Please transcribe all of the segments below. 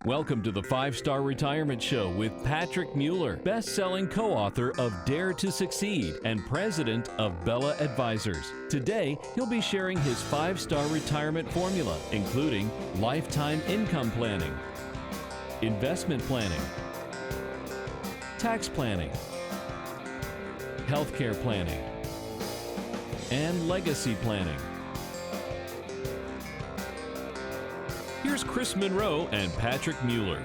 Welcome to the 5-Star Retirement Show with Patrick Mueller, best-selling co-author of Dare to Succeed and president of Bella Advisors. Today, he'll be sharing his 5-star retirement formula, including lifetime income planning, investment planning, tax planning, healthcare planning, and legacy planning. Here's Chris Monroe and Patrick Mueller.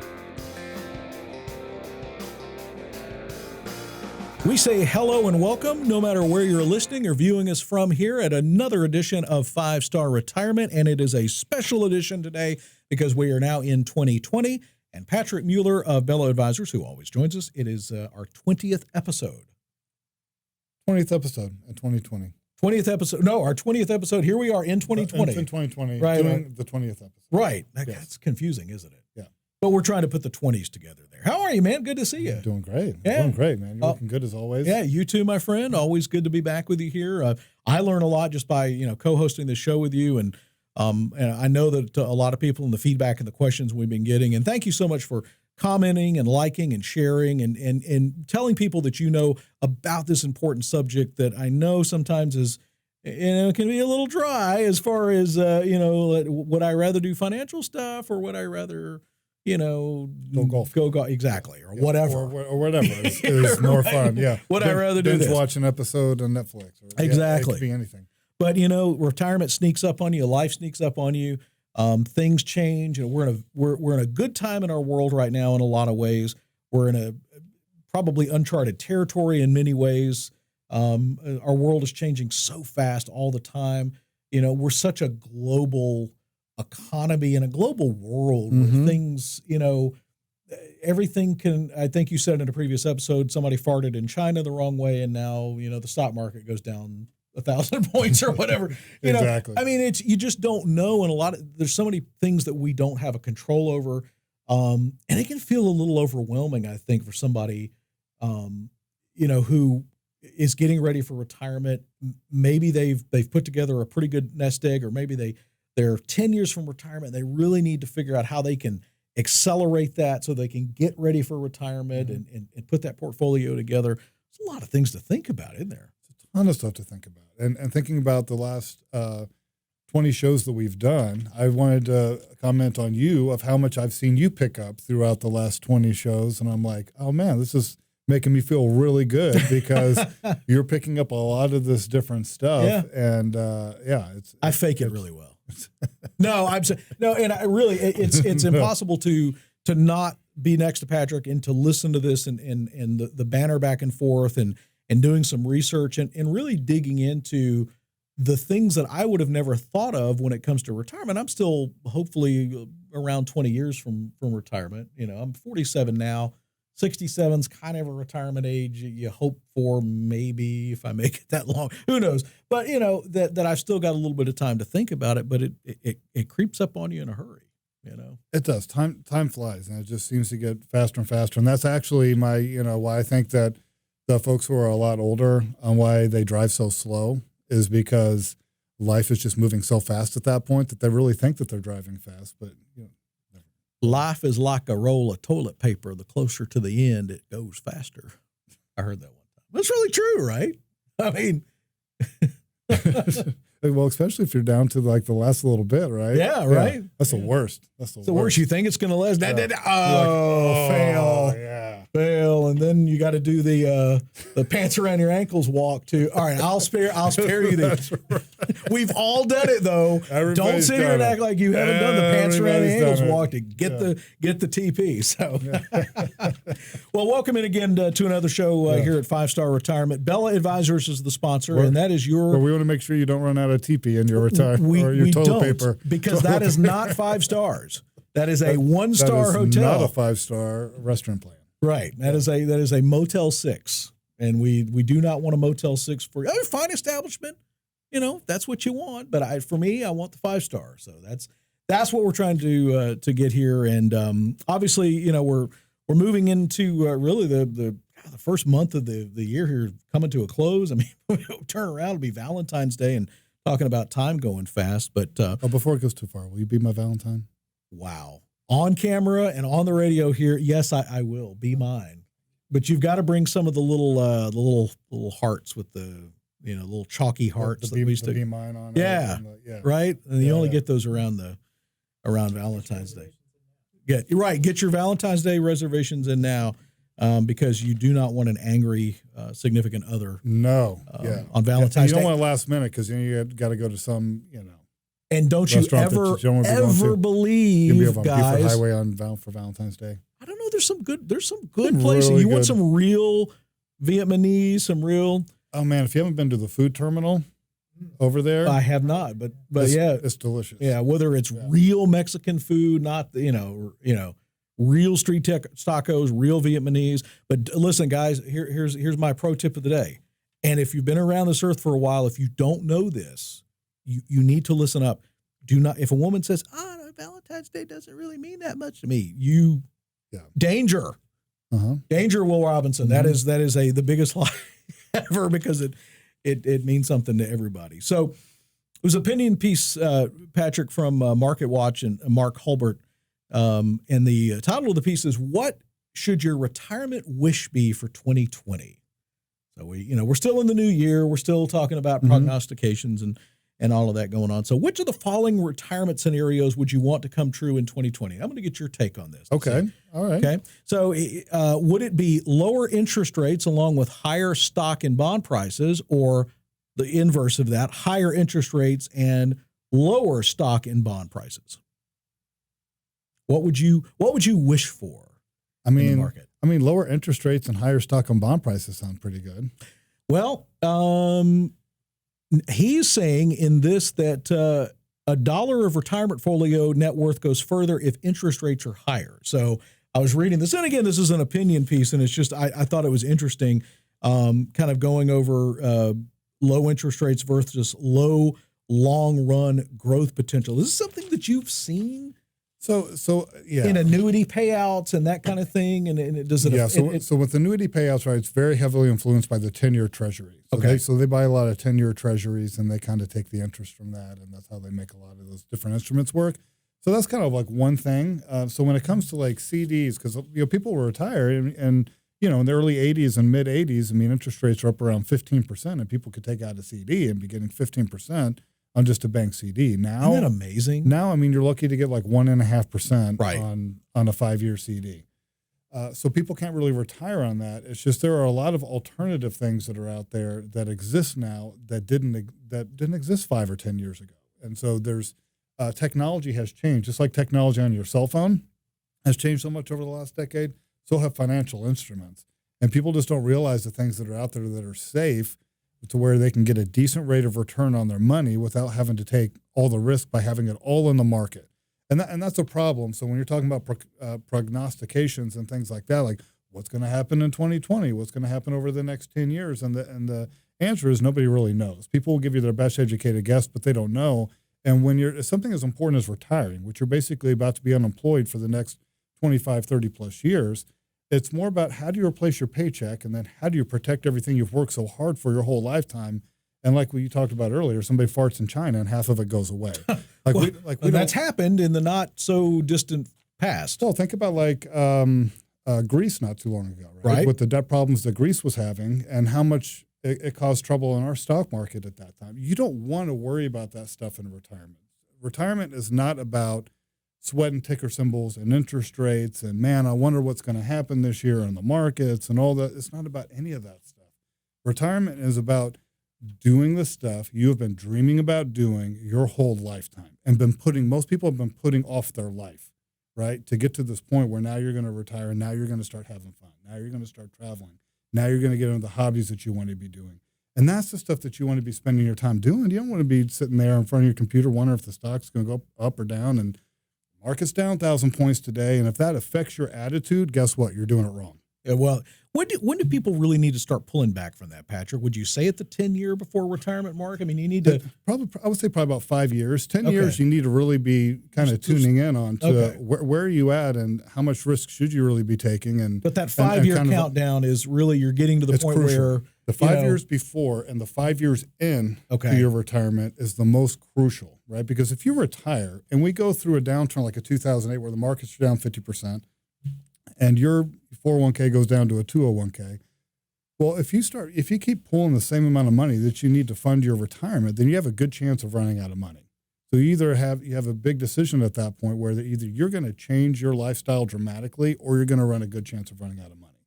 We say hello and welcome, no matter where you're listening or viewing us from here at another edition of 5-Star Retirement. And it is a special edition today because we are now in 2020. And Patrick Mueller of Bella Advisors, who always joins us, it is our 20th episode. 20th episode in 2020. 20th episode. No, our 20th episode. Here we are in 2020. In 2020, right, doing the 20th episode. Right. That's Yes. confusing, isn't it? Yeah. But we're trying to put the 20s together there. How are you, man? Good to see you. Doing great. Yeah. Doing great, man. You're looking good as always. Yeah, you too, my friend. Always good to be back with you here. I learn a lot just by co-hosting this show with you, and I know that a lot of people and the feedback and the questions we've been getting. And thank you so much for commenting and liking and sharing and telling people that you know about this important subject that I know sometimes is can be a little dry as far as would I rather do financial stuff or would I rather go golf. Go golf, exactly, or whatever. Or whatever is more fun. Yeah. Would I rather do binge this? watch an episode on Netflix. Or, Exactly. It could be anything. But retirement sneaks up on you, life sneaks up on you. Things change, and we're in a good time in our world right now in a lot of ways. We're in a probably uncharted territory in many ways. Our world is changing so fast all the time. We're such a global economy in a global world where things, everything can, I think you said in a previous episode, somebody farted in China the wrong way. And now, the stock market goes down 1,000 points or whatever. Exactly. I mean, you just don't know. And there's so many things that we don't have a control over. And it can feel a little overwhelming, I think, for somebody, who is getting ready for retirement. Maybe they've put together a pretty good nest egg, or maybe they're 10 years from retirement. They really need to figure out how they can accelerate that so they can get ready for retirement and put that portfolio together. There's a lot of things to think about, isn't there? A ton of stuff to think about. And thinking about the last 20 shows that we've done, I wanted to comment on you of how much I've seen you pick up throughout the last 20 shows. And I'm like, oh man, this is making me feel really good because you're picking up a lot of this different stuff. Yeah. And I fake it really well. And I really, it's impossible to not be next to Patrick and to listen to this and the banter back and forth and doing some research and really digging into the things that I would have never thought of when it comes to retirement. I'm still hopefully around 20 years from retirement. I'm 47 now. 67's kind of a retirement age you hope for, maybe, if I make it that long. Who knows? But, that I've still got a little bit of time to think about it, but it creeps up on you in a hurry, It does. Time flies, and it just seems to get faster and faster. And that's actually my, why I think that the folks who are a lot older on why they drive so slow is because life is just moving so fast at that point that they really think that they're driving fast, but, Life is like a roll of toilet paper. The closer to the end, it goes faster. I heard that one time. That's really true, right? I mean, well, especially if you're down to like the last little bit, right? Yeah, right. That's the worst. That's the worst. You think it's going to last? Yeah. Fail. Yeah. Fail, and then you got to do the pants around your ankles walk too. All right, I'll spare you the. Right. We've all done it though. Don't sit here and act like you haven't done the pants around your ankles walk to get the TP. So, well, welcome in again to another show here at 5-Star Retirement. Bella Advisors is the sponsor, and that is your. Well, we want to make sure you don't run out of TP in your retirement or your toilet paper, because that is not 5 stars. That is a 1-star hotel. Not a 5-star restaurant plan. Right. That is a Motel 6, and we do not want a Motel 6 for you. Fine establishment, that's what you want. But for me, I want the 5-star. So that's what we're trying to get here. And obviously, we're moving into really the first month of the year here coming to a close. I mean, we'll turn around, it'll be Valentine's Day, and talking about time going fast. But before it goes too far, will you be my Valentine? Wow. on camera and on the radio here. Yes, I will be mine, but you've got to bring some of the little hearts with the little chalky hearts the that we used to be mine on. Yeah, yeah. Right. And you only get those around Valentine's Day. Get your Valentine's Day reservations in now, because you do not want an angry significant other. No, on Valentine's you Day. don't want last minute because you got to go to some And don't you ever believe, guys? Highway for Valentine's Day. I don't know. There's some good places. Really you want good. some real Vietnamese, some real. Oh man, if you haven't been to the food terminal over there, I have not, but it's delicious. Yeah, whether it's real Mexican food, not real street tacos, real Vietnamese. But listen, guys, here's my pro tip of the day. And if you've been around this earth for a while, if you don't know this, you need to listen up. Do not. If a woman says, Valentine's Day doesn't really mean that much to me, danger. Danger, Will Robinson. Mm-hmm. That is the biggest lie ever, because it means something to everybody. So it was an opinion piece, Patrick, from Market Watch and Mark Hulbert. And the title of the piece is, "What should your retirement wish be for 2020?" So we're still in the new year. We're still talking about prognostications and all of that going on. So which of the following retirement scenarios would you want to come true in 2020? I'm going to get your take on this. Okay. All right. Okay. So would it be lower interest rates along with higher stock and bond prices, or the inverse of that, higher interest rates and lower stock and bond prices? What would you wish for in the market? I mean, lower interest rates and higher stock and bond prices sound pretty good. Well, he's saying in this that $1 of retirement folio net worth goes further if interest rates are higher. So I was reading this, and again, this is an opinion piece, and it's just I thought it was interesting, kind of going over low interest rates versus low long run growth potential. Is this something that you've seen? So yeah, in annuity payouts and that kind of thing, and it does it. Yeah, so with annuity payouts, right, it's very heavily influenced by the 10-year Treasury. So they buy a lot of 10-year Treasuries, and they kind of take the interest from that, and that's how they make a lot of those different instruments work. So that's kind of like one thing. So when it comes to like CDs, because people will retire, and in the early 80s and mid 80s, I mean, interest rates are up around 15%, and people could take out a CD and be getting 15%. On just a bank CD. Now, isn't that amazing? Now, I mean, you're lucky to get like 1.5% right. on a 5-year CD. So people can't really retire on that. It's just there are a lot of alternative things that are out there that exist now that didn't exist 5 or 10 years ago. And so there's technology has changed, just like technology on your cell phone has changed so much over the last decade. So have financial instruments, and people just don't realize the things that are out there that are safe, to where they can get a decent rate of return on their money without having to take all the risk by having it all in the market. And that's a problem. So when you're talking about prognostications and things like that, like what's going to happen in 2020, what's going to happen over the next 10 years, and the answer is nobody really knows. People will give you their best educated guess, but they don't know. And when something as important as retiring, which you're basically about to be unemployed for the next 25, 30 plus years, it's more about how do you replace your paycheck, and then how do you protect everything you've worked so hard for your whole lifetime. And like what you talked about earlier, somebody farts in China and half of it goes away. That's happened in the not so distant past. So think about Greece not too long ago, right? With the debt problems that Greece was having and how much it caused trouble in our stock market at that time. You don't want to worry about that stuff in retirement. Retirement is not about sweat and ticker symbols and interest rates and, man, I wonder what's going to happen this year in the markets and all that. It's not about any of that stuff. Retirement is about doing the stuff you have been dreaming about doing your whole lifetime and most people have been putting off their life, right, to get to this point where now you're going to retire and now you're going to start having fun. Now you're going to start traveling. Now you're going to get into the hobbies that you want to be doing. And that's the stuff that you want to be spending your time doing. You don't want to be sitting there in front of your computer wondering if the stock's going to go up or down, and market's down 1,000 points today, and if that affects your attitude, guess what? You're doing it wrong. Yeah, well, when do people really need to start pulling back from that, Patrick? Would you say at the 10-year before retirement mark? I mean, you need to I would say probably about 5 years. 10 Okay. years, you need to really be kind of tuning in on to Okay. where are you at and how much risk should you really be taking. And but that and 5-year kind of- countdown is really you're getting to the It's point crucial. where the 5 know- years before and the 5 years in Okay. to your retirement is the most crucial, right? Because if you retire and we go through a downturn like a 2008 where the markets are down 50% and your 401k goes down to a 201k, well, if you keep pulling the same amount of money that you need to fund your retirement, then you have a good chance of running out of money. So you have a big decision at that point where either you're going to change your lifestyle dramatically or you're going to run a good chance of running out of money.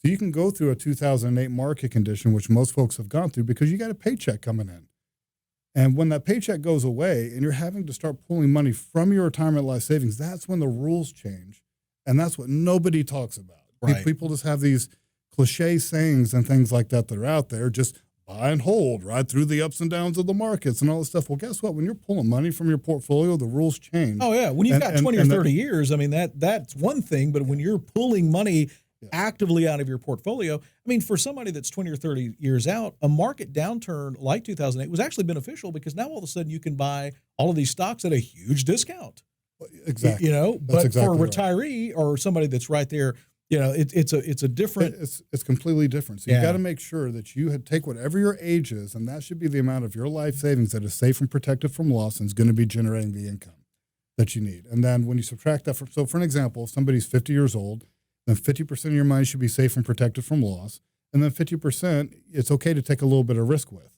So you can go through a 2008 market condition, which most folks have gone through because you got a paycheck coming in. And when that paycheck goes away and you're having to start pulling money from your retirement life savings, that's when the rules change. And that's what nobody talks about. Right. People just have these cliche sayings and things like that are out there. Just buy and hold right through the ups and downs of the markets and all this stuff. Well, guess what? When you're pulling money from your portfolio, the rules change. Oh yeah, when you've got 20 or and 30 years, I mean that's one thing. But when you're pulling money actively out of your portfolio, I mean, for somebody that's 20 or 30 years out, a market downturn like 2008 was actually beneficial because now all of a sudden you can buy all of these stocks at a huge discount. Exactly. You know, That's but exactly for a right. retiree or somebody that's right there, you know, it's a different. It's completely different. So Yeah. you got to make sure that you take whatever your age is, and that should be the amount of your life savings that is safe and protected from loss and is going to be generating the income that you need. And then when you subtract that from, so for an example, if somebody's 50 years old, then 50% of your money should be safe and protected from loss. And then 50%, it's okay to take a little bit of risk with.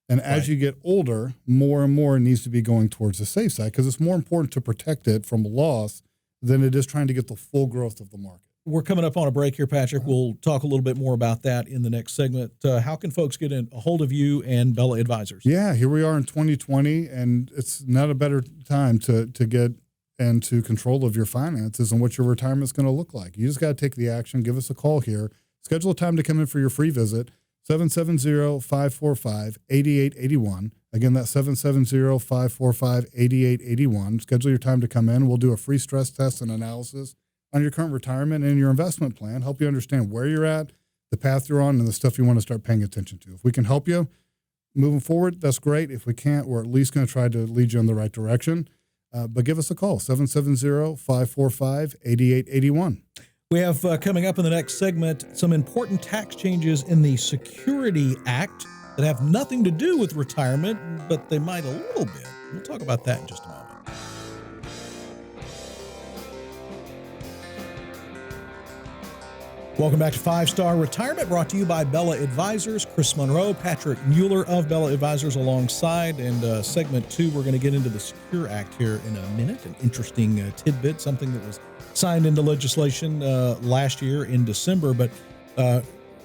And as Right. you get older, more and more needs to be going towards the safe side because it's more important to protect it from loss than it is trying to get the full growth of the market. We're coming up on a break here, Patrick. We'll talk a little bit more about that in the next segment. How can folks get a hold of you and Bella Advisors? Yeah, here we are in 2020, and it's not a better time to get into control of your finances and what your retirement's going to look like. You just got to take the action. Give us a call here. Schedule a time to come in for your free visit, 770-545-8881. Again, that's 770-545-8881. Schedule your time to come in. We'll do a free stress test and analysis on your current retirement and your investment plan, help you understand where you're at, the path you're on, and the stuff you want to start paying attention to. If we can help you moving forward, that's great. If we can't, we're at least going to try to lead you in the right direction. But give us a call, 770-545-8881. We have coming up in the next segment some important tax changes in the Security Act that have nothing to do with retirement, but they might a little bit. We'll talk about that in just a moment. Welcome back to 5-Star Retirement, brought to you by Bella Advisors. Chris Monroe, Patrick Mueller of Bella Advisors alongside. And segment 2, we're going to get into the Secure Act here in a minute. An interesting tidbit, something that was signed into legislation last year in December. But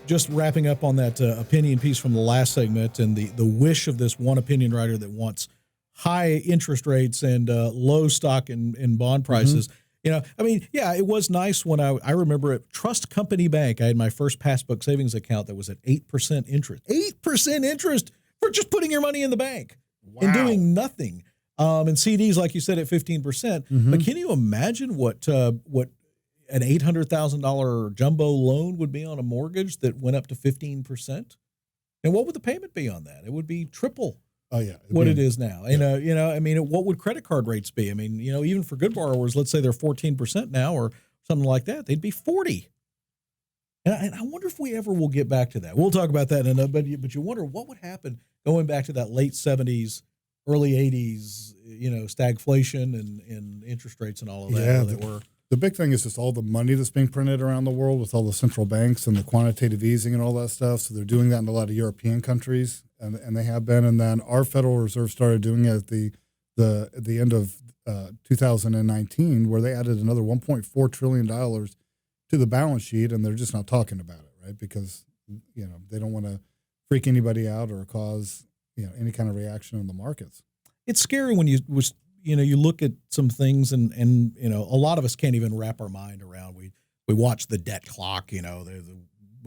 just wrapping up on that opinion piece from the last segment and the wish of this one opinion writer that wants high interest rates and low stock and bond prices. Mm-hmm. You know, I mean, yeah, it was nice when I remember at Trust Company Bank, I had my first passbook savings account that was at 8% interest. 8% interest for just putting your money in the bank and doing nothing. And CDs, like you said, at 15%. Mm-hmm. But can you imagine what an $800,000 jumbo loan would be on a mortgage that went up to 15%? And what would the payment be on that? It would be triple. Oh yeah, what it is now. Yeah. You know, I mean, what would credit card rates be? I mean, you know, even for good borrowers, let's say they're 14% now or something like that, they'd be 40. And I wonder if we ever will get back to that. We'll talk about that but you wonder what would happen going back to that late 70s, early 80s, you know, stagflation and interest rates and all of that. Yeah, the big thing is just all the money that's being printed around the world with all the central banks and the quantitative easing and all that stuff. So they're doing that in a lot of European countries. And they have been, and then our Federal Reserve started doing it at the end of 2019, where they added another $1.4 trillion to the balance sheet, and they're just not talking about it, right? Because you know they don't want to freak anybody out or cause any kind of reaction in the markets. It's scary when you look at some things, and you know a lot of us can't even wrap our mind around. We watch the debt clock, you know,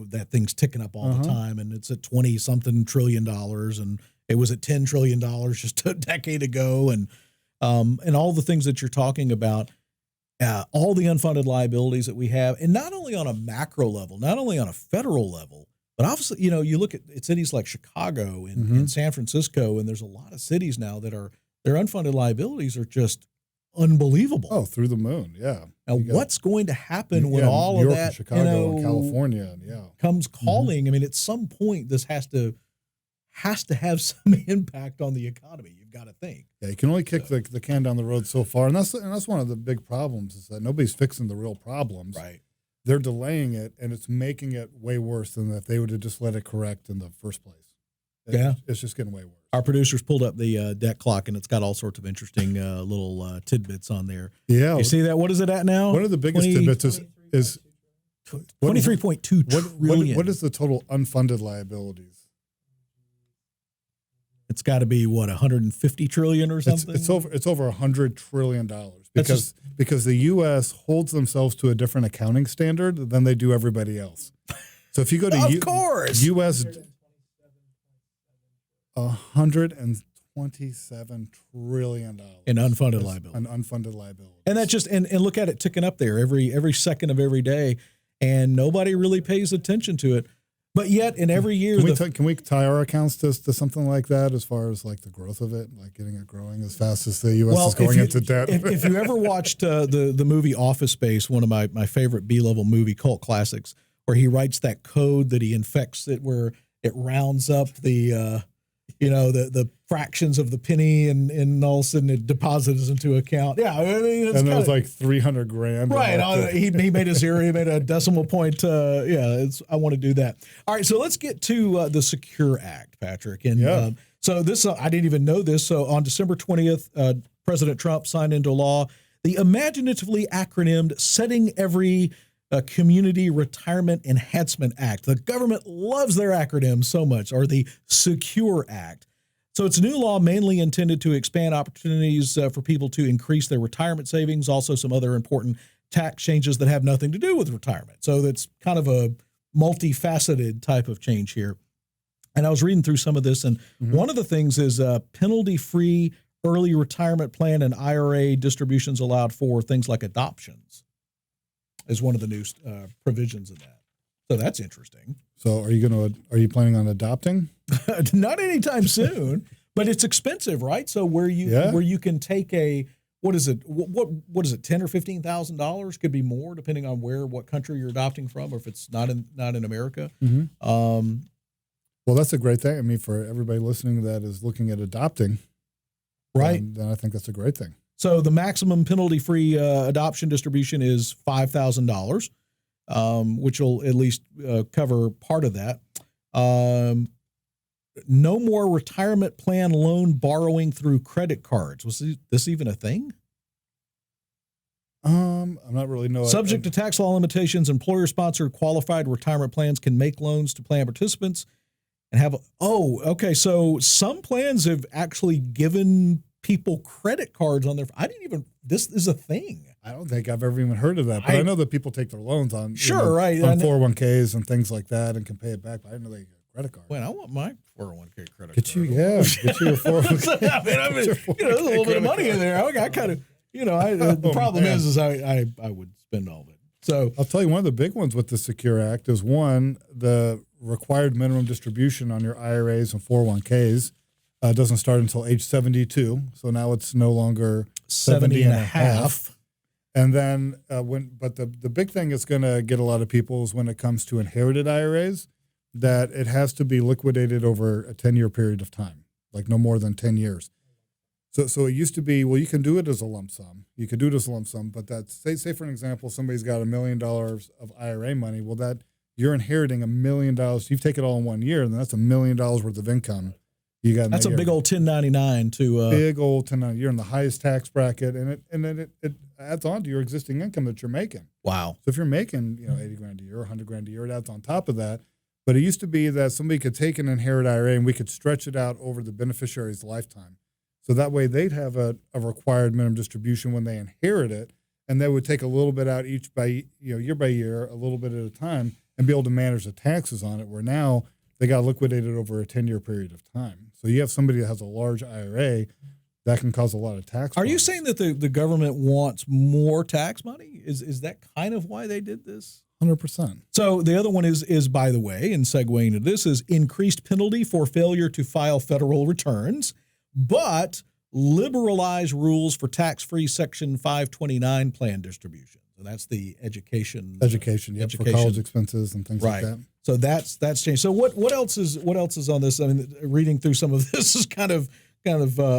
that thing's ticking up all the time, and it's at 20-something trillion dollars, and it was at $10 trillion just a decade ago, and all the things that you're talking about. all the unfunded liabilities that we have, and not only on a macro level, not only on a federal level, but obviously, you look at cities like Chicago and San Francisco, and there's a lot of cities now that their unfunded liabilities are just unbelievable. Oh, through the moon, yeah. Now, what's going to happen when all New York of that, and Chicago and California, comes calling? I mean, at some point, this has to have some impact on the economy. You've got to think. Yeah, you can only kick the can down the road so far, and that's one of the big problems is that nobody's fixing the real problems. Right. They're delaying it, and it's making it way worse than if they would have just let it correct in the first place. It's just getting way worse. Our producers pulled up the debt clock, and it's got all sorts of interesting little tidbits on there. Yeah. You see that? What is it at now? One of the biggest tidbits is 23.2 trillion. What is the total unfunded liabilities? It's got to be, 150 trillion or something? It's over $100 trillion because the U.S. holds themselves to a different accounting standard than they do everybody else. So if you go to U.S. $127 trillion in unfunded liability. An unfunded liability. And that just and look at it ticking up there every second of every day, and nobody really pays attention to it. But yet, in every year, can we tie our accounts to something like that as far as like the growth of it, like getting it growing as fast as the U.S. is going into debt? If you ever watched the movie Office Space, one of my favorite B-level movie cult classics, where he writes that code that he infects it, where it rounds up the fractions of the penny, and all of a sudden it deposits into account. Yeah, I mean, and that was like $300,000. Right. He made a zero. He made a decimal point. I want to do that. All right. So let's get to the Secure Act, Patrick. And so this, I didn't even know this. So on December 20th, President Trump signed into law the imaginatively acronymed Setting Every Community Retirement Enhancement Act. The government loves their acronyms so much, or the Secure Act. So it's a new law mainly intended to expand opportunities for people to increase their retirement savings, also some other important tax changes that have nothing to do with retirement. So that's kind of a multifaceted type of change here. And I was reading through some of this, and one of the things is penalty-free early retirement plan and IRA distributions allowed for things like adoptions is one of the new provisions of that. So that's interesting. So are you planning on adopting? Not anytime soon, but it's expensive, right? So where you can take what is it, $10,000 or $15,000, could be more depending on what country you're adopting from, or if it's not in America. Well, that's a great thing. I mean, for everybody listening that is looking at adopting, right? Then I think that's a great thing. So the maximum penalty-free adoption distribution is $5,000, which will at least cover part of that. No more retirement plan loan borrowing through credit cards. Was this even a thing? I'm not really know. Subject to tax law limitations, employer-sponsored qualified retirement plans can make loans to plan participants and have. Okay. So some plans have actually given people credit cards on their. This is a thing. I don't think I've ever even heard of that, but I know that people take their loans on on 401ks and things like that and can pay it back. But I didn't know they get a credit card. Wait, I want my 401k credit card. Get you your 401k. I mean, there's a little bit of money in there. I kind of, the problem is I would spend all of it. So I'll tell you, one of the big ones with the Secure Act is the required minimum distribution on your IRAs and 401ks doesn't start until age 72. So now it's no longer 70 and a half. And then the big thing that's going to get a lot of people is when it comes to inherited IRAs, that it has to be liquidated over a 10-year period of time, like no more than 10 years. So it used to be, well, you can do it as a lump sum. You could do it as a lump sum, but that's, say for an example, somebody's got $1 million of IRA money. Well, that you're inheriting $1 million. You've taken it all in 1 year, and that's $1 million worth of income. You got that's a big old 1099 to big old 1099. You're in the highest tax bracket, and then it adds on to your existing income that you're making. Wow! So if you're making $80,000 a year, $100,000 a year, it adds on top of that. But it used to be that somebody could take an inherited IRA and we could stretch it out over the beneficiary's lifetime. So that way they'd have a required minimum distribution when they inherit it, and they would take a little bit out each year by year, a little bit at a time, and be able to manage the taxes on it. Where now they got liquidated over a 10-year period of time. So you have somebody that has a large IRA, that can cause a lot of tax. Are you problems. saying that the government wants more tax money? Is that kind of why they did this? 100%. So the other one is, by the way, and segueing into this, is increased penalty for failure to file federal returns, but liberalize rules for tax-free Section 529 plan distribution. So that's the education, Yep, for college expenses and things like that. So that's changed. So what else is on this? I mean, reading through some of this is kind of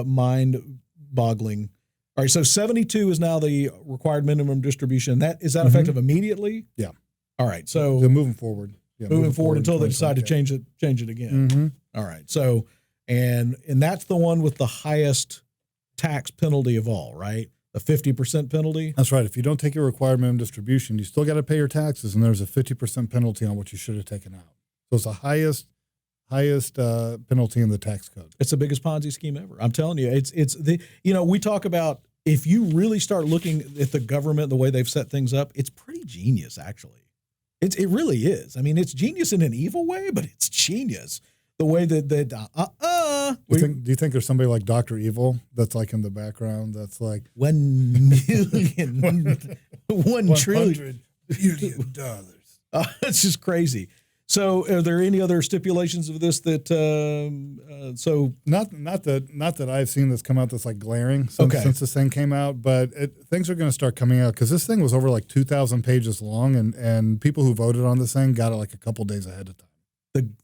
mind-boggling. All right, so 72 is now the required minimum distribution. Is that effective immediately? Yeah. All right, so moving forward. Yeah, moving forward until they decide to change it again. Mm-hmm. All right, so and that's the one with the highest tax penalty of all, right? The 50% penalty. That's right. If you don't take your required minimum distribution, you still got to pay your taxes, and there's a 50% penalty on what you should have taken out. So it's the highest penalty in the tax code. It's the biggest Ponzi scheme ever. I'm telling you, it's the we talk about, if you really start looking at the government, the way they've set things up, it's pretty genius, actually. It really is. I mean, it's genius in an evil way, but it's genius the way that Do you think there's somebody like Dr. Evil that's like in the background that's like 1 million, $1 trillion $1 It's just crazy. So, are there any other stipulations of this that? Not that I've seen that's come out that's like glaring since this thing came out, but things are going to start coming out because this thing was over like 2,000 pages long, and people who voted on this thing got it like a couple days ahead of time.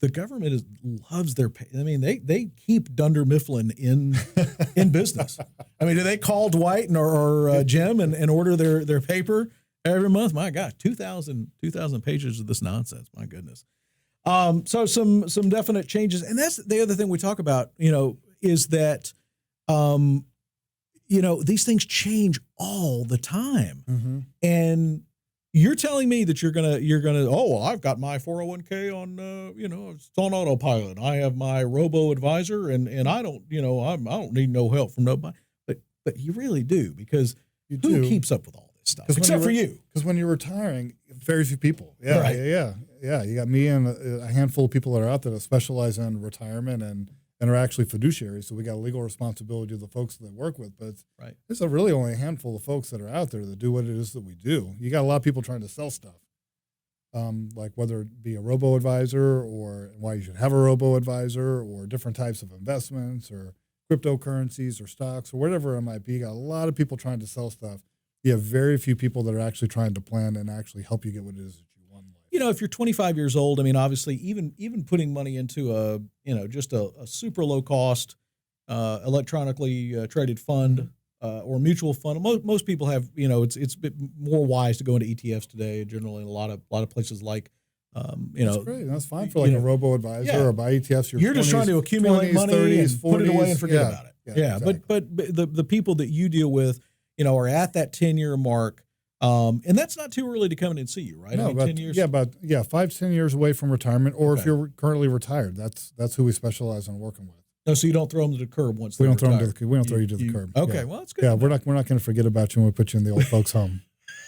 The government loves their. I mean, they keep Dunder Mifflin in business. I mean, do they call Dwight or Jim and order their paper every month? My God, 2,000 pages of this nonsense. My goodness. So some definite changes, and that's the other thing we talk about. Is that these things change all the time, and you're telling me that you're gonna. Oh, I've got my 401k on. It's on autopilot. I have my robo advisor, and I don't. I don't need no help from nobody. But you really do, because who keeps up with all this stuff except for you? Because when you're retiring, very few people. Yeah, right. Yeah. You got me and a handful of people that are out there that specialize in retirement and are actually fiduciaries. So we got legal responsibility to the folks that they work with. But there's really only a handful of folks that are out there that do what it is that we do. You got a lot of people trying to sell stuff, like whether it be a robo advisor or why you should have a robo advisor or different types of investments or cryptocurrencies or stocks or whatever it might be. You got a lot of people trying to sell stuff. You have very few people that are actually trying to plan and actually help you get what it is that you want in life. If you're 25 years old, I mean, obviously, even putting money into just a super low cost, electronically traded fund or mutual fund. Most people have, it's a bit more wise to go into ETFs today. Generally, in a lot of places like, That's great. That's fine for a robo advisor or buy ETFs. You're 20s, just trying to accumulate 20s, money 30s, and 40s, put it away and forget about it. Yeah, exactly. But the people that you deal with, are at that 10-year mark. And that's not too early to come in and see you, right? No, 10 years. Yeah, about 5 to 10 years away from retirement, or if you're currently retired, that's who we specialize on working with. No, so you don't throw them to the curb once we don't throw them to the curb. We don't throw you to the curb. Okay, well that's good. Yeah, we're not going to forget about you when we put you in the old folks' home.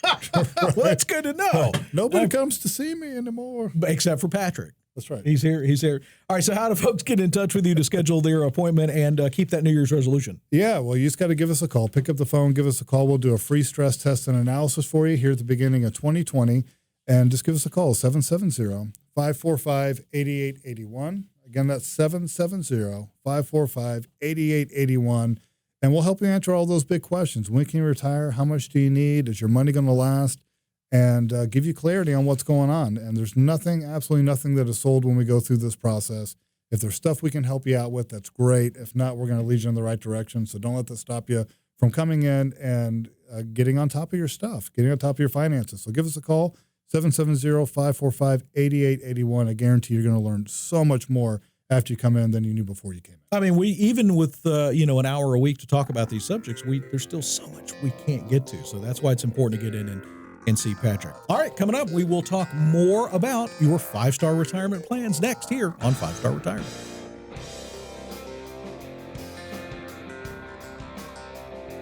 Well, that's good to know. Nobody comes to see me anymore, except for Patrick. That's right. He's here. All right, so how do folks get in touch with you to schedule their appointment and keep that New Year's resolution? Yeah, well, you just got to give us a call. Pick up the phone, give us a call. We'll do a free stress test and analysis for you here at the beginning of 2020. And just give us a call, 770-545-8881. Again, that's 770-545-8881. And we'll help you answer all those big questions. When can you retire? How much do you need? Is your money going to last? And give you clarity on what's going on. And there's absolutely nothing that is sold when we go through this process. If there's stuff we can help you out with, that's great. If not, we're going to lead you in the right direction. So don't let that stop you from coming in and getting on top of your stuff, getting on top of your finances. So give us a call, 770-545-8881. I guarantee you're going to learn so much more after you come in than you knew before you came in. I mean, we even with an hour a week to talk about these subjects, there's still so much we can't get to. So that's why it's important to get in and see Patrick. All right, coming up, we will talk more about your 5-star retirement plans next here on 5-Star Retirement.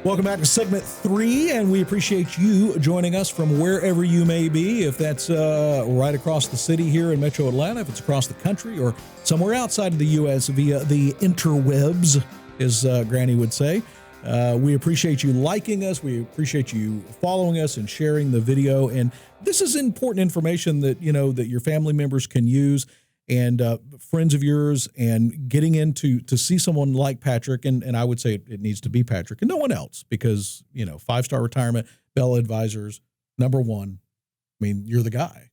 Welcome back to segment 3, and we appreciate you joining us from wherever you may be. If that's right across the city here in Metro Atlanta, if it's across the country, or somewhere outside of the U.S. via the interwebs, as Granny would say. We appreciate you liking us. We appreciate you following us and sharing the video. And this is important information that, that your family members can use, and friends of yours, and getting into to see someone like Patrick. And I would say it needs to be Patrick and no one else, because, 5-star retirement, Bella Advisors, number one. I mean, you're the guy.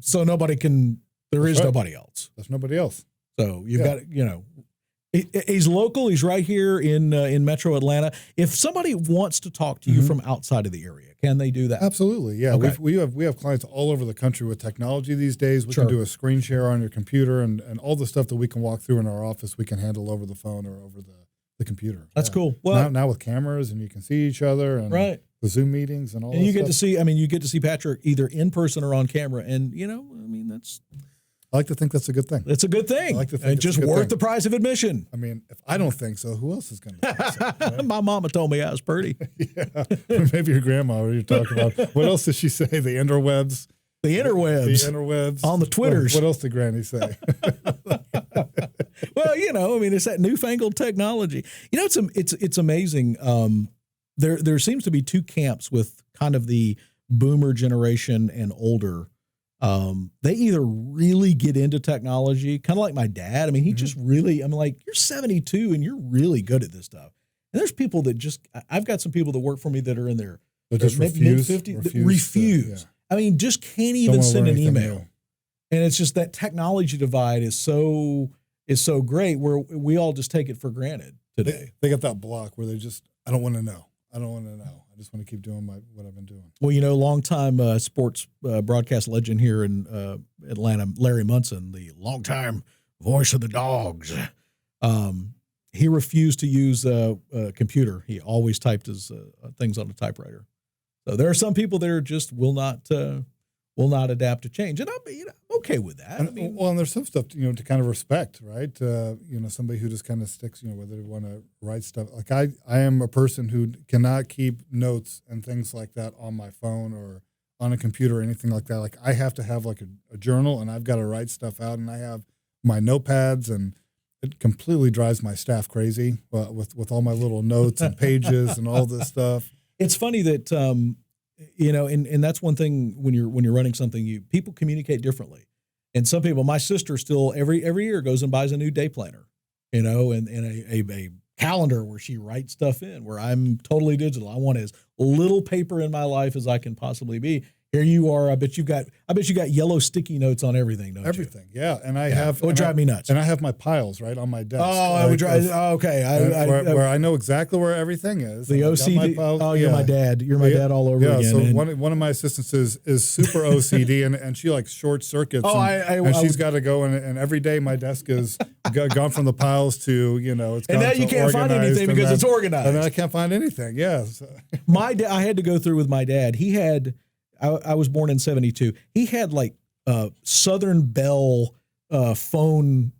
So there is nobody else. There's nobody else. So you've got, he's local. He's right here in Metro Atlanta. If somebody wants to talk to you from outside of the area, can they do that? Absolutely, yeah. Okay. We have clients all over the country with technology these days. We can do a screen share on your computer, and all the stuff that we can walk through in our office, we can handle over the phone or over the computer. That's cool. Well, now with cameras, and you can see each other, and the Zoom meetings and all. And that you get stuff. to see. I mean, you get to see Patrick either in person or on camera, and that's. I like to think that's a good thing. That's a good thing. I like to think and it's just a good worth thing. the price of admission. I mean, if I don't think so, who else is going to think so? Right? My mama told me I was pretty. Yeah, maybe your grandma. What are you talking about? What else did she say? The interwebs. The interwebs. The interwebs. On the Twitters. What else did Granny say? Well, it's that newfangled technology. It's amazing. There seems to be two camps with kind of the boomer generation and older. They either really get into technology, kind of like my dad. I mean, he just really, I'm like, you're 72 and you're really good at this stuff. And there's people that I've got some people that work for me that are in their mid-50s that refuse. I mean, just can't even send an email. New. And it's just that technology divide is so great, where we all just take it for granted today. They got that block where I don't want to know. I don't want to know. I just want to keep doing what I've been doing. Well, longtime sports broadcast legend here in Atlanta, Larry Munson, the longtime voice of the Dogs, he refused to use a computer. He always typed his things on a typewriter. So there are some people that are just will not adapt to change, and I'm okay with that. And there's some stuff to kind of respect, right? Somebody who just kind of sticks, whether they want to write stuff. Like I am a person who cannot keep notes and things like that on my phone or on a computer or anything like that. Like I have to have like a journal, and I've got to write stuff out, and I have my notepads, and it completely drives my staff crazy with all my little notes and pages and all this stuff. It's funny that and that's one thing when you're running something, people communicate differently. And some people, my sister still every year goes and buys a new day planner, and a calendar where she writes stuff in, where I'm totally digital. I want as little paper in my life as I can possibly be. Here you are. I bet you got yellow sticky notes on everything, don't you? Everything, yeah. And I have. It would drive me nuts. And I have my piles right on my desk. Oh, it would drive. Okay. Where I know exactly where everything is. The OCD. You're my dad. You're my dad all over again. So one of my assistants is super OCD, and she like short circuits. And she's got to go, and every day my desk is gone from the piles to it's. And now you can't find anything because it's organized. And then I can't find anything. Yeah. So. I had to go through with my dad. He had. I was born in 72. He had like Southern Bell phone,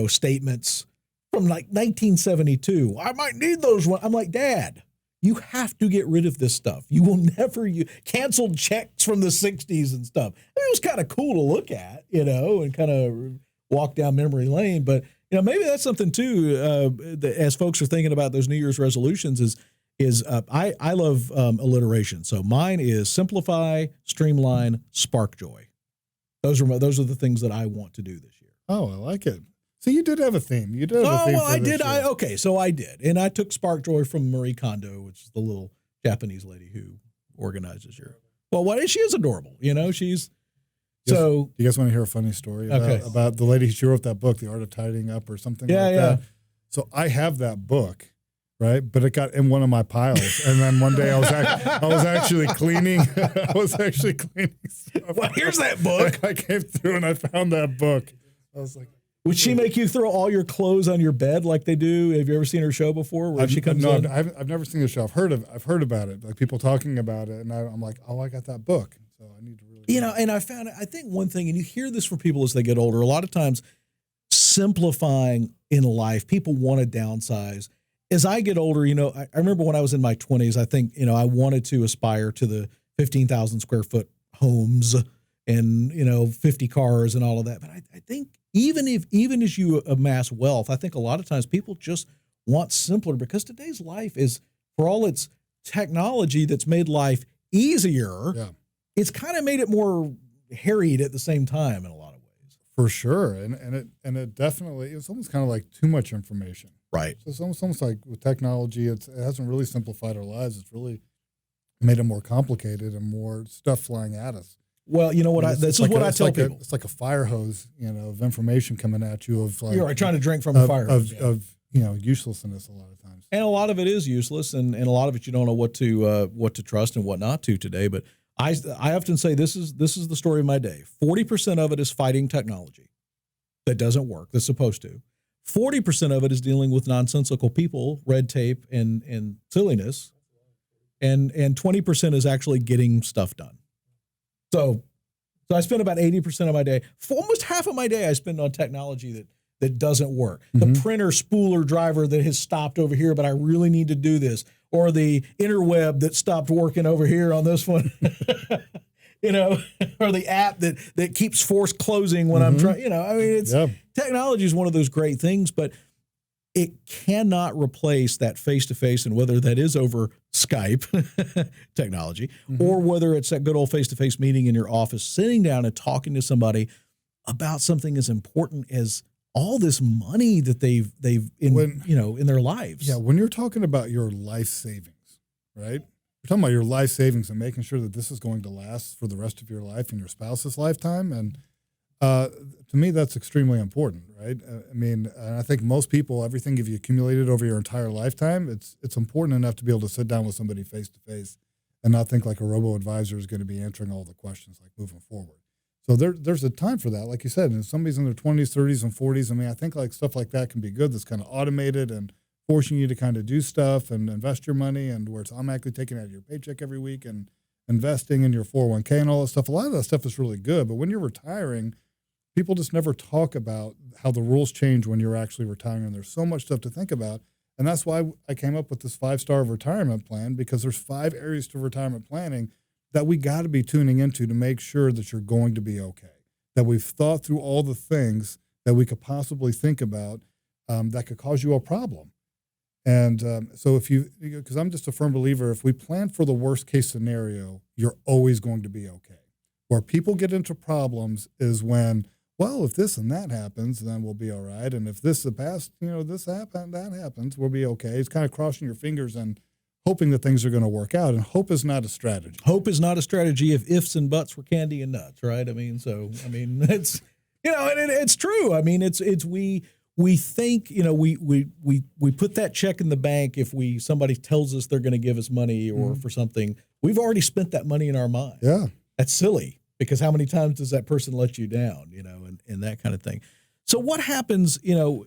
statements from like 1972. I might need those. I'm like, Dad, you have to get rid of this stuff. You will never canceled checks from the 60s and stuff. I mean, it was kind of cool to look at, and kind of walk down memory lane. But maybe that's something too. As folks are thinking about those New Year's resolutions, I love alliteration. So mine is simplify, streamline, spark joy. Those are the things that I want to do this year. Oh, I like it. So you did have a theme. You did have a theme. Oh, well, I did. So I did. And I took spark joy from Marie Kondo, which is the little Japanese lady who organizes your. Well, she is adorable. She's. So you guys want to hear a funny story about the lady who wrote that book, The Art of Tidying Up or something like that? So I have that book. Right, but it got in one of my piles, and then one day I was actually cleaning. I was actually cleaning stuff. Well, here's that book. I came through and I found that book. I was like, would she make you throw all your clothes on your bed like they do? Have you ever seen her show before? Where she comes in? I've never seen the show. I've heard about it, like people talking about it, and I'm like, oh, I got that book, so I need to really. And I found it. I think one thing, and you hear this from people as they get older, a lot of times, simplifying in life, people want to downsize. As I get older, I remember when I was in my 20s, I think, I wanted to aspire to the 15,000 square foot homes and, 50 cars and all of that. But I think even as you amass wealth, I think a lot of times people just want simpler, because today's life is for all its technology that's made life easier, Yeah. it's kind of made it more harried at the same time in a lot of ways. For sure. And it definitely, it's almost kind of like too much information. Right. So it's almost like with technology, it hasn't really simplified our lives. It's really made it more complicated and more stuff flying at us. Well, you know what? This is what I tell people. It's like a fire hose, of information coming at you of like You're right, trying to drink from a fire hose. Of uselessness a lot of times. And a lot of it is useless, and a lot of it you don't know what to trust and what not to today. But I often say this is the story of my day. 40% of it is fighting technology that doesn't work, that's supposed to. 40% of it is dealing with nonsensical people, red tape, and silliness, and 20% is actually getting stuff done. So I spend about 80% of my day, almost half of my day I spend on technology that doesn't work. Mm-hmm. The printer spooler driver that has stopped over here, but I really need to do this. Or the interweb that stopped working over here on this one. Or the app that keeps force closing when I'm trying, technology is one of those great things, but it cannot replace that face-to-face, and whether that is over Skype technology or whether it's that good old face-to-face meeting in your office, sitting down and talking to somebody about something as important as all this money that they've in their lives. Yeah, when you're talking about your life savings, right? You're talking about your life savings and making sure that this is going to last for the rest of your life and your spouse's lifetime. And to me, that's extremely important, right? I think most people, everything if you accumulated over your entire lifetime, it's important enough to be able to sit down with somebody face to face and not think like a robo-advisor is going to be answering all the questions like moving forward. So there's a time for that, like you said. And if somebody's in their 20s, 30s, and 40s, I think like stuff like that can be good. That's kind of automated and forcing you to kind of do stuff and invest your money, and where it's automatically taken out of your paycheck every week and investing in your 401k and all that stuff. A lot of that stuff is really good. But when you're retiring, people just never talk about how the rules change when you're actually retiring. And there's so much stuff to think about. And that's why I came up with this 5-star retirement plan, because there's 5 areas to retirement planning that we got to be tuning into to make sure that you're going to be okay, that we've thought through all the things that we could possibly think about that could cause you a problem. And so because I'm just a firm believer, if we plan for the worst case scenario, you're always going to be okay. Where people get into problems is when, well, if this and that happens, then we'll be all right. And if this this happened, that happens, we'll be okay. It's kind of crossing your fingers and hoping that things are going to work out. And hope is not a strategy. Hope is not a strategy if ifs and buts were candy and nuts, right? It's and it's true. We think, we put that check in the bank if somebody tells us they're going to give us money or for something. We've already spent that money in our mind. Yeah. That's silly, because how many times does that person let you down, and that kind of thing. So what happens,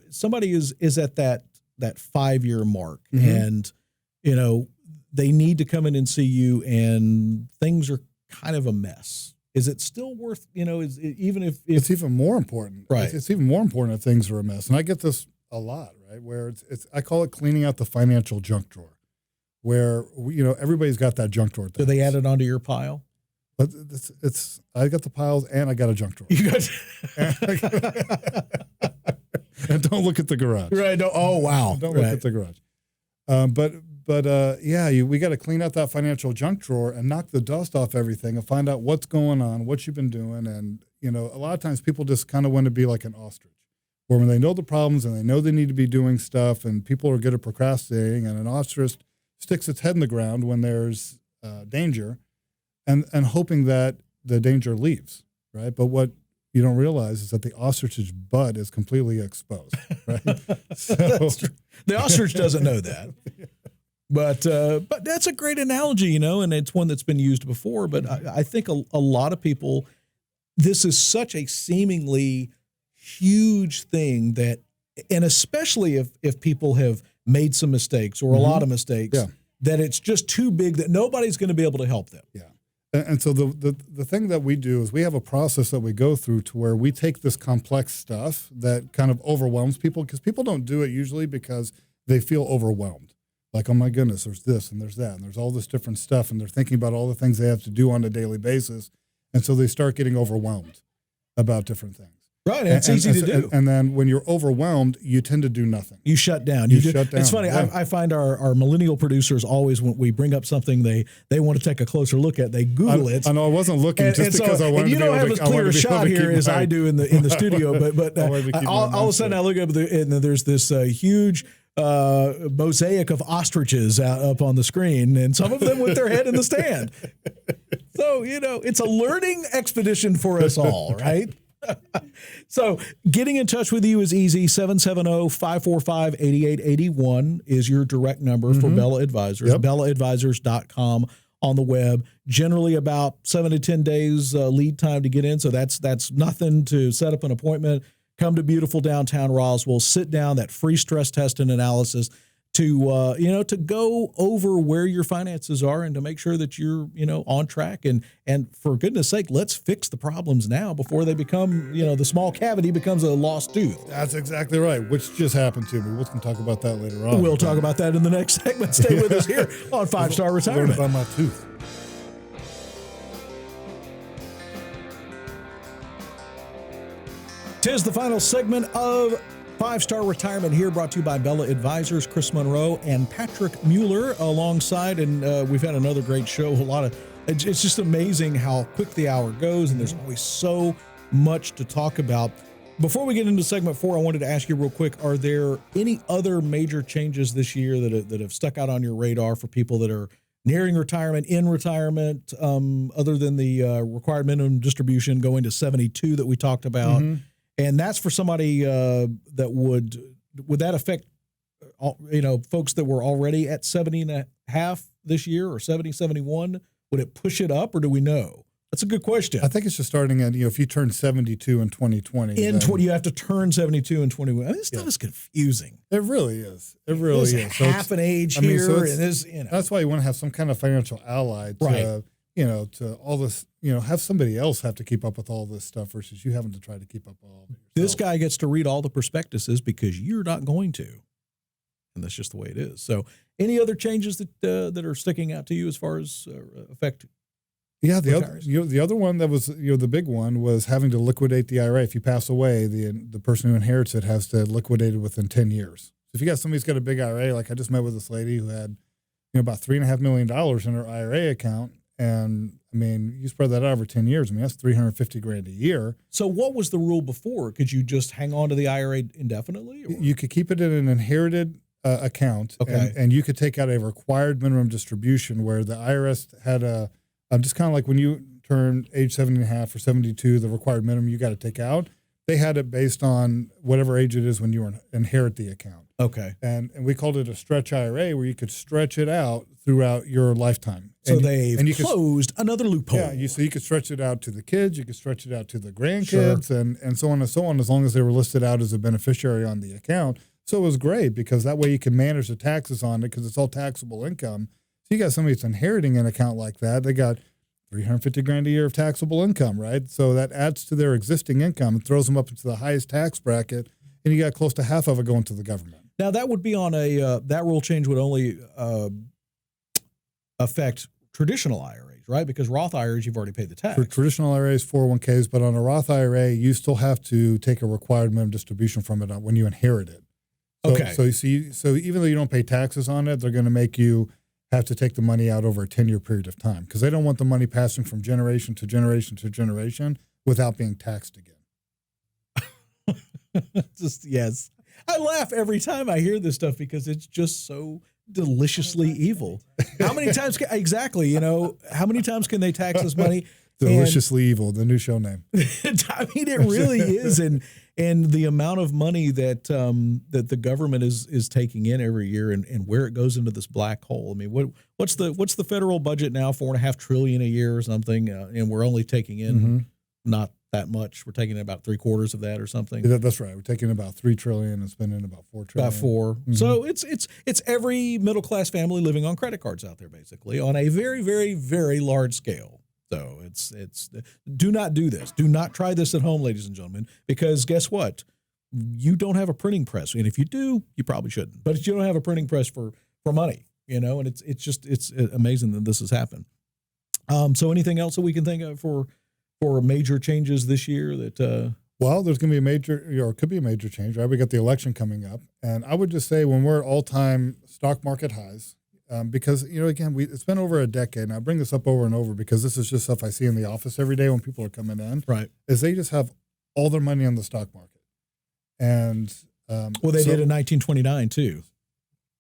somebody is at that 5-year mark and, they need to come in and see you and things are kind of a mess. Is it still worth, even if it's even more important, right? It's even more important if things are a mess. And I get this a lot, right? Where I call it cleaning out the financial junk drawer, where everybody's got that junk drawer. Do they add it onto your pile? But I got the piles and I got a junk drawer. You got and don't look at the garage. Right. Oh wow. Don't look at the garage. We got to clean out that financial junk drawer and knock the dust off everything and find out what's going on, what you've been doing. And, a lot of times people just kind of want to be like an ostrich, where when they know the problems and they know they need to be doing stuff, and people are good at procrastinating, and an ostrich sticks its head in the ground when there's danger and hoping that the danger leaves, right? But what you don't realize is that the ostrich's butt is completely exposed, right? So, the ostrich doesn't know that. But that's a great analogy, and it's one that's been used before. But I think a lot of people, this is such a seemingly huge thing and especially if people have made some mistakes or a lot of mistakes, that it's just too big that nobody's going to be able to help them. Yeah. And so the thing that we do is we have a process that we go through to where we take this complex stuff that kind of overwhelms people, because people don't do it usually because they feel overwhelmed. Like, oh my goodness, there's this and there's that and there's all this different stuff, and they're thinking about all the things they have to do on a daily basis. And so they start getting overwhelmed about different things. Right, and it's easy to do. And then when you're overwhelmed, you tend to do nothing. You shut down. You shut down. It's funny. Yeah. I find our millennial producers always, when we bring up something they want to take a closer look at, they Google it. I know I wasn't looking because I wanted and you to be don't able have to, as clear a shot here as I do in the studio. But all of a sudden I look up and there's this huge mosaic of ostriches up on the screen, and some of them with their head in the stand. So, it's a learning expedition for us all, right? So getting in touch with you is easy. 770-545-8881 is your direct number for Bella Advisors. Yep. BellaAdvisors.com on the web. Generally about 7 to 10 days lead time to get in. So that's nothing to set up an appointment. Come to beautiful downtown Roswell, sit down, that free stress test and analysis to go over where your finances are and to make sure that you're, on track. And for goodness sake, let's fix the problems now before they become, the small cavity becomes a lost tooth. That's exactly right, which just happened to me. We'll talk about that later on. We'll talk about that in the next segment. Stay with us here on 5-Star Retirement. Learned about my tooth. Tis the final segment of 5-Star Retirement here, brought to you by Bella Advisors, Chris Monroe and Patrick Mueller alongside. And we've had another great show. It's just amazing how quick the hour goes, and there's always so much to talk about. Before we get into segment 4, I wanted to ask you real quick, are there any other major changes this year that have stuck out on your radar for people that are nearing retirement, in retirement, other than the required minimum distribution going to 72 that we talked about? Mm-hmm. And that's for somebody that would that affect, folks that were already at 70 and a half this year, or 70, 71? Would it push it up, or do we know? That's a good question. I think it's just starting at, if you turn 72 in 2020. You have to turn 72 in 21. This stuff is confusing. It really is. It really is. Half an age here. That's why you want to have some kind of financial ally to, Right. To all this, have somebody else have to keep up with all this stuff versus you having to try to keep up with all of it yourself. This guy gets to read all the prospectuses because you're not going to. And that's just the way it is. So any other changes that are sticking out to you as far as affect? Yeah, the other one that was, the big one was having to liquidate the IRA. If you pass away, the person who inherits it has to liquidate it within 10 years. So if you got somebody who's got a big IRA, like I just met with this lady who had, about $3.5 million in her IRA account. And you spread that out over 10 years. That's $350,000 a year. So what was the rule before? Could you just hang on to the IRA indefinitely? Or? You could keep it in an inherited account. Okay. And you could take out a required minimum distribution where the IRS had just kind of like when you turn age 70 and a half or 72, the required minimum you got to take out. They had it based on whatever age it is when you inherit the account. Okay. And we called it a stretch IRA, where you could stretch it out throughout your lifetime. So they've closed another loophole. Yeah, so you could stretch it out to the kids, you could stretch it out to the grandkids, sure. and so on and so on, as long as they were listed out as a beneficiary on the account. So it was great because that way you can manage the taxes on it because it's all taxable income. So you got somebody that's inheriting an account like that, they got $350,000 a year of taxable income, right? So that adds to their existing income and throws them up into the highest tax bracket, and you got close to half of it going to the government. Now that would be on that rule change would only affect traditional IRAs, right? Because Roth IRAs, you've already paid the tax. For traditional IRAs, 401ks, but on a Roth IRA, you still have to take a required minimum distribution from it when you inherit it. So, okay. So even though you don't pay taxes on it, they're going to make you have to take the money out over a 10-year period of time because they don't want the money passing from generation to generation to generation without being taxed again. Yes. I laugh every time I hear this stuff because it's just so deliciously evil. How many times how many times can they tax this money? Deliciously Evil, the new show name. It really is. And the amount of money that the government is taking in every year and where it goes into this black hole. What's the federal budget now? $4.5 trillion a year or something. And we're only taking in not that much. We're taking about 3/4 of that or something. That's right. We're taking about $3 trillion and spending about $4 trillion. About 4. Mm-hmm. So it's every middle class family living on credit cards out there, basically, on a very, very, very large scale. So it's do not do this. Do not try this at home, ladies and gentlemen, because guess what? You don't have a printing press, and if you do, you probably shouldn't. But you don't have a printing press for money, and it's amazing that this has happened. So anything else that we can think of for major changes this year that Well, there's going to be a major, or it could be a major change, right? We got the election coming up. And I would just say when we're at all-time stock market highs, because, again, it's been over a decade. And I bring this up over and over because this is just stuff I see in the office every day when people are coming in. Right. Is they just have all their money on the stock market. And well, they did in 1929 too.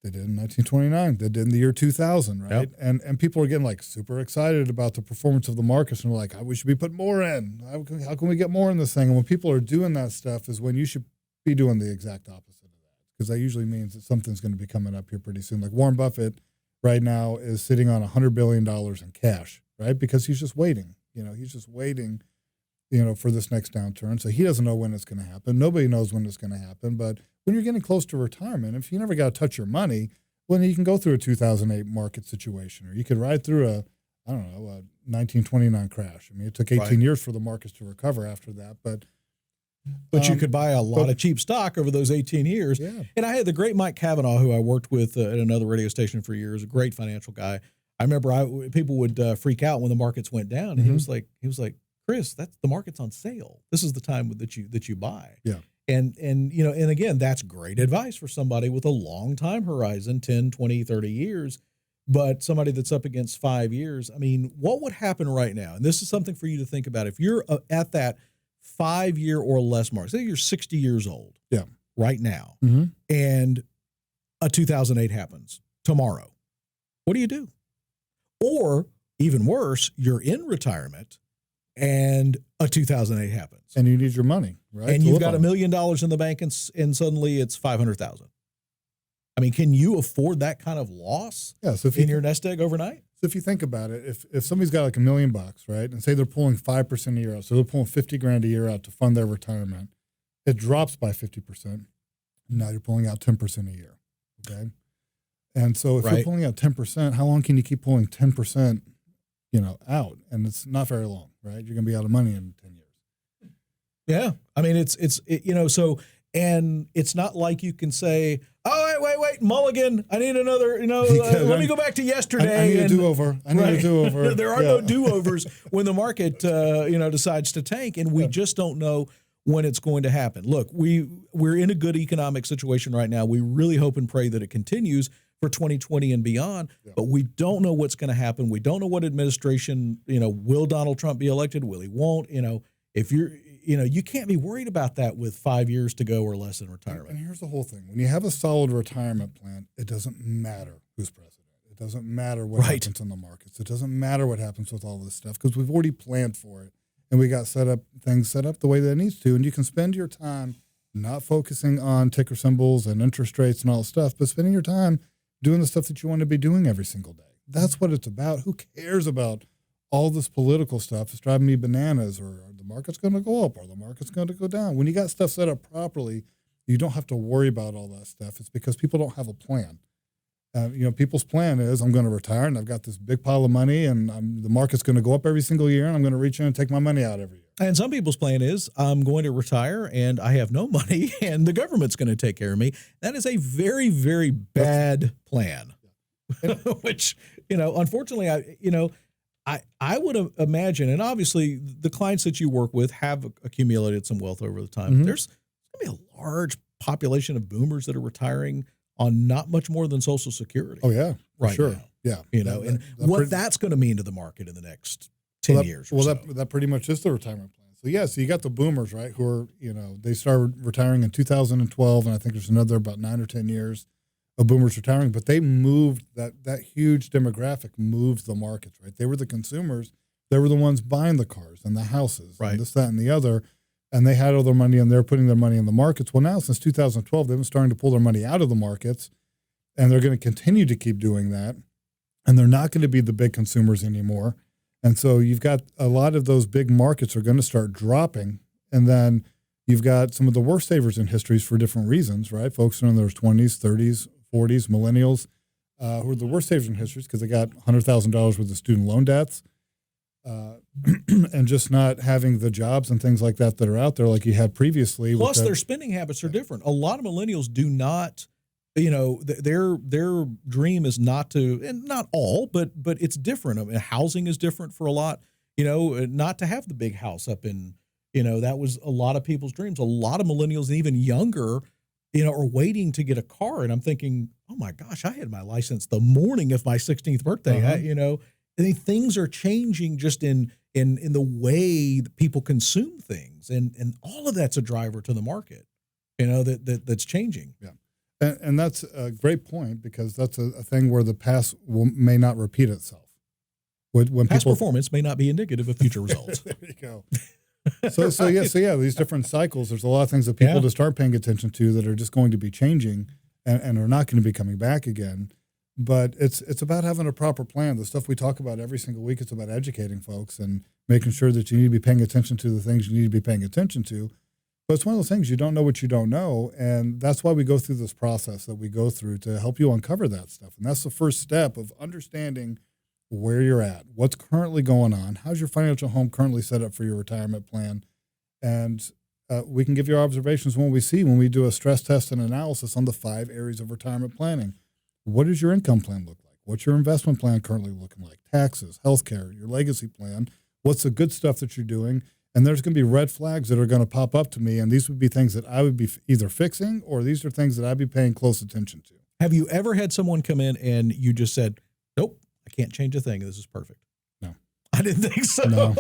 They did in 1929. They did in the year 2000, right? Yep. And people are getting like super excited about the performance of the markets, and they're like, we should be putting more in. How can we get more in this thing? And when people are doing that stuff is when you should be doing the exact opposite of that, because that usually means that something's going to be coming up here pretty soon. Like Warren Buffett right now is sitting on $100 billion in cash, right? Because he's just waiting. He's just waiting, for this next downturn. So he doesn't know when it's going to happen. Nobody knows when it's going to happen. But when you're getting close to retirement, if you never got to touch your money, well, you can go through a 2008 market situation, or you could ride through a 1929 crash. I mean, it took 18 years for the markets to recover after that. But you could buy a lot of cheap stock over those 18 years. Yeah. And I had the great Mike Cavanaugh, who I worked with at another radio station for years, a great financial guy. I remember people would freak out when the markets went down. And he was like, Chris, the market's on sale. This is the time that you buy. Yeah. And again, that's great advice for somebody with a long time horizon, 10, 20, 30 years. But somebody that's up against 5 years, I mean, what would happen right now? And this is something for you to think about. If you're at that 5 year or less mark, say you're 60 years old right now, and a 2008 happens tomorrow, what do you do? Or even worse, you're in retirement and a 2008 happens. And you need your money, right? And you've got $1 million in the bank and suddenly it's 500,000. I mean, can you afford that kind of loss in your nest egg overnight? So if you think about it, if somebody's got like $1 million, right, and say they're pulling 5% a year out, so they're pulling $50,000 a year out to fund their retirement, it drops by 50%. Now you're pulling out 10% a year, okay? And so if you're pulling out 10%, how long can you keep pulling 10%, out? And it's not very long, right? You're going to be out of money in 10 years. Yeah. I mean, and it's not like you can say, oh, wait, mulligan, I need another, let me go back to yesterday. I need a do-over. A do-over. There are no do-overs when the market, decides to tank, and we just don't know when it's going to happen. Look, we're in a good economic situation right now. We really hope and pray that it continues for 2020 and beyond, but we don't know what's going to happen. We don't know what administration, will Donald Trump be elected? Will he won't? If you're, you can't be worried about that with 5 years to go or less in retirement. And here's the whole thing. When you have a solid retirement plan, it doesn't matter who's president. It doesn't matter what happens in the markets. It doesn't matter what happens with all this stuff because we've already planned for it. And we got things set up the way that it needs to. And you can spend your time not focusing on ticker symbols and interest rates and all this stuff, but spending your time doing the stuff that you want to be doing every single day. That's what it's about. Who cares about all this political stuff? It's driving me bananas. Or are the market's going to go up? Or the market's going to go down? When you got stuff set up properly, you don't have to worry about all that stuff. It's because people don't have a plan. People's plan is I'm going to retire and I've got this big pile of money and the market's going to go up every single year and I'm going to reach in and take my money out every year. And some people's plan is I'm going to retire and I have no money and the government's going to take care of me. That is a very, very bad plan, which, unfortunately, I would imagine, and obviously the clients that you work with have accumulated some wealth over the time. Mm-hmm. There's going to be a large population of boomers that are retiring on not much more than Social Security. Oh, yeah. Right sure. now. Yeah. That's going to mean to the market in the next 10 years or so. That pretty much is the retirement plan. So, you got the boomers, right, who are, they started retiring in 2012, and I think there's another about 9 or 10 years of boomers retiring, but they moved, that huge demographic moved the markets, right? They were the consumers. They were the ones buying the cars and the houses and this, that, and the other. And they had all their money and they're putting their money in the markets. Well, now since 2012, they've been starting to pull their money out of the markets and they're going to continue to keep doing that. And they're not going to be the big consumers anymore. And so you've got a lot of those big markets are going to start dropping. And then you've got some of the worst savers in histories for different reasons, right? Folks in their 20s, 30s, 40s, millennials, who are the worst savers in histories because they got $100,000 worth of student loan debts. And just not having the jobs and things like that are out there like you had previously. Plus, their spending habits are different. A lot of millennials do not, their dream is not to, and not all, but it's different. I mean, housing is different for a lot. Not to have the big house up in That was a lot of people's dreams. A lot of millennials and even younger, are waiting to get a car. And I'm thinking, oh my gosh, I had my license the morning of my 16th birthday. I think things are changing just in the way that people consume things. And all of that's a driver to the market, that's changing. Yeah. And that's a great point, because that's a thing where the past may not repeat itself. When past performance may not be indicative of future results. There you go. So yeah, these different cycles. There's a lot of things that people just aren't paying attention to that are just going to be changing and are not going to be coming back again. But it's about having a proper plan. The stuff we talk about every single week, it's about educating folks and making sure that you need to be paying attention to the things you need to be paying attention to. But it's one of those things, you don't know what you don't know, and that's why we go through this process that we go through to help you uncover that stuff. And that's the first step of understanding where you're at, what's currently going on, how's your financial home currently set up for your retirement plan, and we can give you our observations when we do a stress test and analysis on the 5 areas of retirement planning. What does your income plan look like? What's your investment plan currently looking like? Taxes, healthcare, your legacy plan. What's the good stuff that you're doing? And there's going to be red flags that are going to pop up to me, and these would be things that I would be either fixing, or these are things that I'd be paying close attention to. Have you ever had someone come in and you just said, nope, I can't change a thing. This is perfect? No. I didn't think so. No,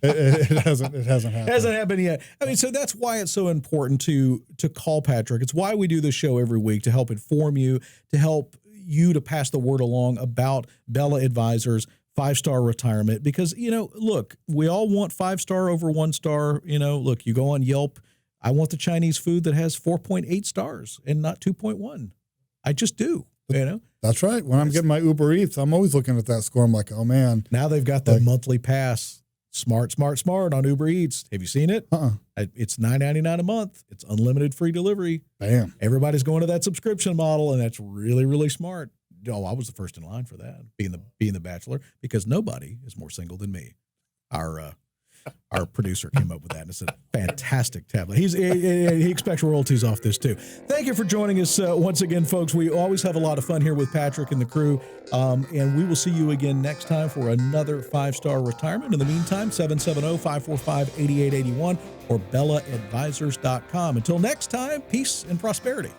it hasn't happened. Hasn't happened yet. I mean, so that's why it's so important to call Patrick. It's why we do this show every week, to help inform you, to help you to pass the word along about Bella Advisors 5-star retirement. Because, look, we all want 5-star over 1-star. Look, you go on Yelp, I want the Chinese food that has 4.8 stars and not 2.1. I just do, That's right. When I'm getting my Uber Eats, I'm always looking at that score. I'm like, oh, man. Now they've got the monthly pass, smart on Uber Eats. Have you seen it? It's $9.99 a month. It's unlimited free delivery. Bam. Everybody's going to that subscription model, and that's really, really smart. Oh, I was the first in line for that, being the bachelor, because nobody is more single than me. Our producer came up with that, and it's a fantastic tablet. He expects royalties off this too. Thank you for joining us once again, folks. We always have a lot of fun here with Patrick and the crew, and we will see you again next time for another 5-star retirement. In the meantime, 770-545-8881 or BellaAdvisors.com. Until next time, peace and prosperity.